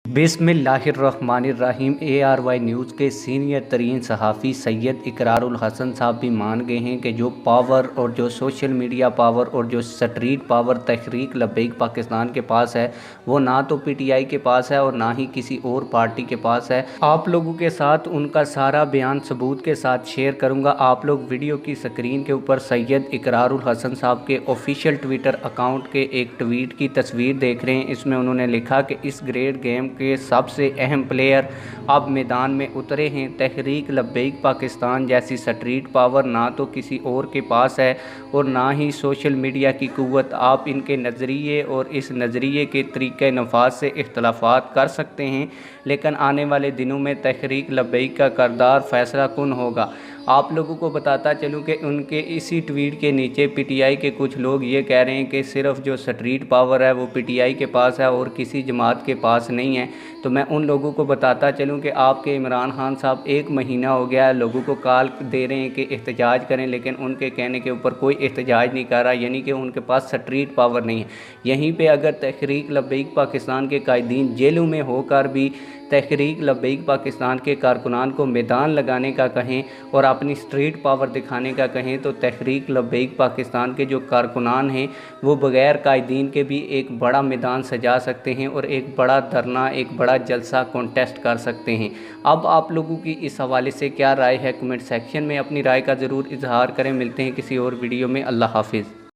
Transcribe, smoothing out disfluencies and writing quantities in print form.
बिस्मिल्लाहिर्रहमानिर्रहीम। ARY news के senior तरीन सहाफ़ी सैयद इकरारुल हसन साहब भी मान गए हैं कि जो पावर और जो सोशल मीडिया पावर और जो स्ट्रीट पावर तहरीक लब्बैक पाकिस्तान के पास है वो ना तो PTI के पास है और ना ही किसी और पार्टी के पास है। आप लोगों के साथ उनका सारा बयान सबूत के साथ शेयर करूँगा। आप लोग वीडियो की स्क्रीन के ऊपर सैयद इकरारुल हसन साहब के ऑफिशियल ट्विटर अकाउंट के एक ट्वीट की तस्वीर देख रहे हैं। इसमें उन्होंने लिखा कि इस ग्रेट गेम के सबसे अहम प्लेयर अब मैदान में उतरे हैं। तहरीक लब्बैक पाकिस्तान जैसी स्ट्रीट पावर ना तो किसी और के पास है और ना ही सोशल मीडिया की कुव्वत। आप इनके नज़रिए और इस नज़रिए के तरीक़े नफाज से इख्तलाफात कर सकते हैं, लेकिन आने वाले दिनों में तहरीक लब्बैक का किरदार फैसला कुन होगा। आप लोगों को बताता चलूँ कि उनके इसी ट्वीट के नीचे PTI के कुछ लोग ये कह रहे हैं कि सिर्फ जो स्ट्रीट पावर है वो PTI के पास है और किसी जमात के पास नहीं है। तो मैं उन लोगों को बताता चलूँ कि आपके इमरान खान साहब 1 महीना हो गया है लोगों को कॉल दे रहे हैं कि एहतजाज करें, लेकिन उनके कहने के ऊपर कोई एहतजाज नहीं कर रहा, यानी कि उनके पास स्ट्रीट पावर नहीं है। यहीं पे अगर तहरीक लब्बैक पाकिस्तान के कायदीन जेलों में होकर भी तहरीक लब्बैक पाकिस्तान के कारकुनान को मैदान लगाने का कहें और अपनी स्ट्रीट पावर दिखाने का कहें, तो तहरीक लब्बैक पाकिस्तान के जो कारकुनान हैं वो बग़ैर कायदीन के भी एक बड़ा मैदान सजा सकते हैं और एक बड़ा धरना, एक बड़ा जलसा कॉन्टेस्ट कर सकते हैं। अब आप लोगों की इस हवाले से क्या राय है, कमेंट सेक्शन में अपनी राय का ज़रूर इजहार करें। मिलते हैं किसी और वीडियो में। अल्लाह हाफिज़।